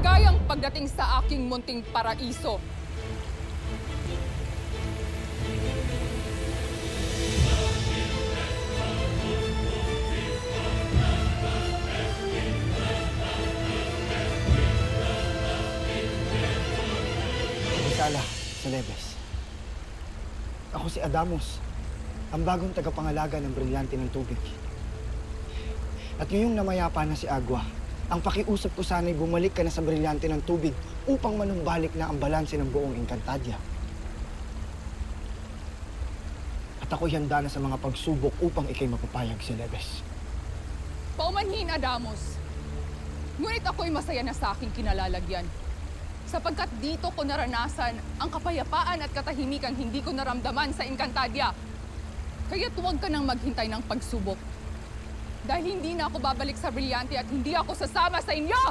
Maligayang pagdating sa aking munting paraiso. Sala, Celebes. Ako si Adamos, ang bagong tagapangalaga ng brilyante ng tubig. At ngayong namayapa na si Agua, ang pakiusap ko sana'y bumalik ka na sa brilyante ng tubig upang manumbalik na ang balanse ng buong Encantadia. At ako'y handa na sa mga pagsubok upang ikay mapapayag, Celebes. Paumanhin, Adamos. Ngunit ako'y masaya na sa aking kinalalagyan. Sapagkat dito ko naranasan ang kapayapaan at katahimikang hindi ko naramdaman sa Encantadia. Kaya't huwag ka nang maghintay ng pagsubok. Dahil hindi na ako babalik sa brilyante at hindi ako sasama sa inyo!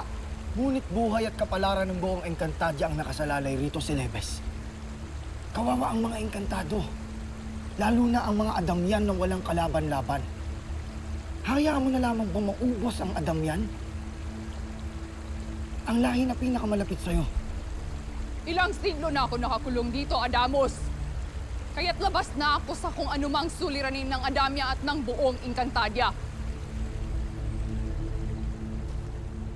Ngunit buhay at kapalaran ng buong Encantadia ang nakasalalay rito, Celebes. Kawawa ang mga Encantado. Lalo na ang mga Adamian na walang kalaban-laban. Hayaan mo na lamang ba maubos ang Adamian? Ang lahi na pinakamalapit sa'yo. Ilang siglo na ako nakakulong dito, Adamos. Kaya't labas na ako sa kung anumang suliranin ng Adamia at ng buong Encantadia.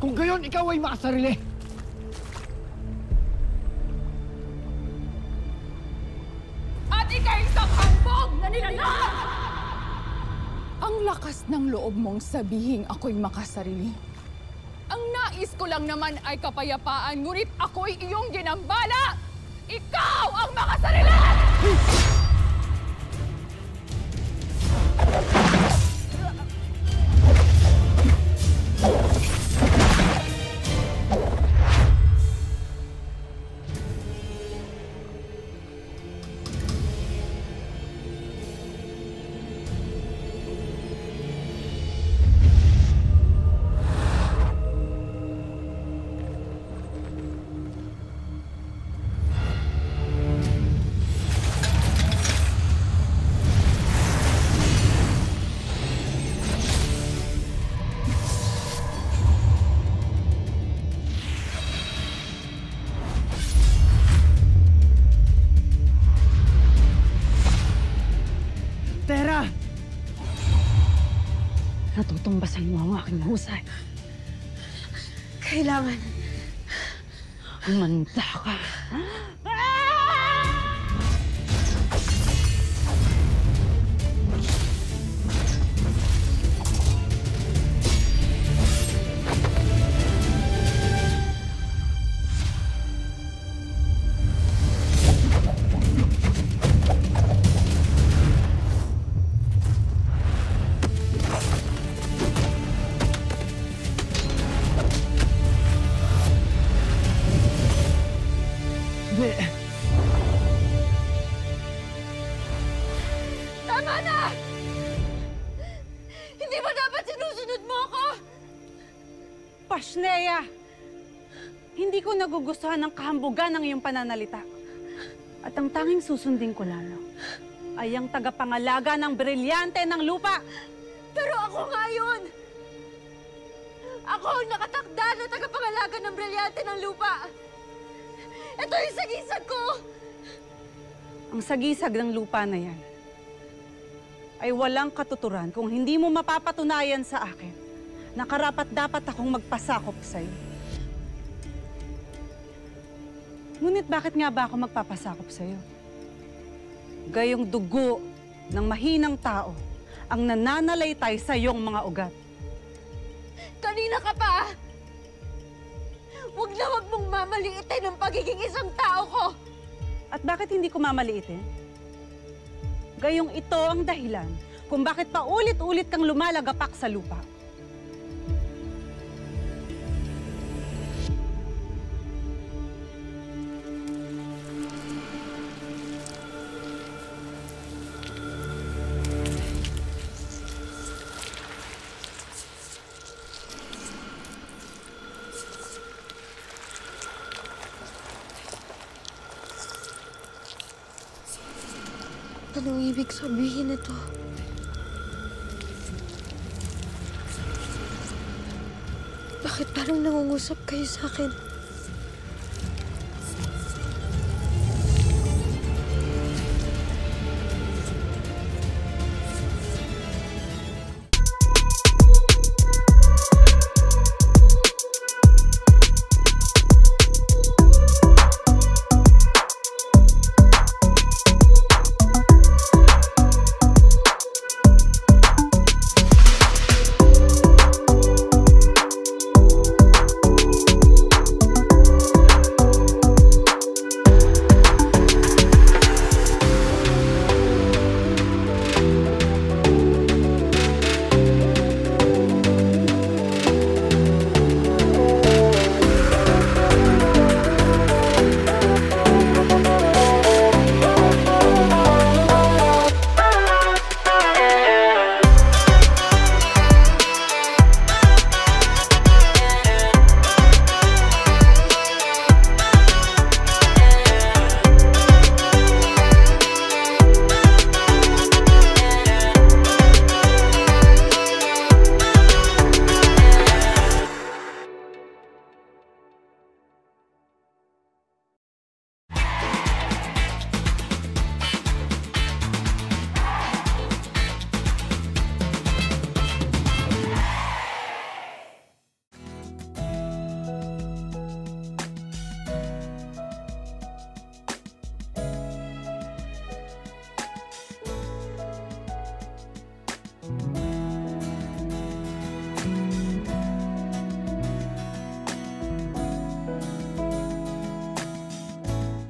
Kung gayon, ikaw ay makasarili. At ikay isang hambog na nilalang! Ang lakas ng loob mong sabihin ako'y makasarili. Ang nais ko lang naman ay kapayapaan, ngunit ako'y iyong ginambala! Ikaw ang makasarili! Terra! Natutumbasan mo ang aking husay. Kailangan. Umanda ka. Tama na! Hindi ba dapat sinusunod mo ako? Pashnea! Hindi ko nagugustuhan ang kahambugan ng iyong pananalita. At ang tanging susundin ko lamang ay ang tagapangalaga ng brilyante ng lupa. Pero ako nga yun! Ako ang nakatakda na tagapangalaga ng brilyante ng lupa! Ito yung sagisag ko! Ang sagisag ng lupa na yan ay walang katuturan kung hindi mo mapapatunayan sa akin na karapat-dapat akong magpasakop sa'yo. Ngunit bakit nga ba ako magpapasakop sa'yo? Gayong dugo ng mahinang tao ang nananalaytay sa iyong mga ugat. Kanina ka pa! Huwag na huwag mong mamaliitin ang pagiging isang tao ko! At bakit hindi ko mamaliitin? Gayong ito ang dahilan kung bakit paulit-ulit kang lumalagapak sa lupa. Anong ibig sabihin ito? Bakit parang nangungusap kayo sa akin?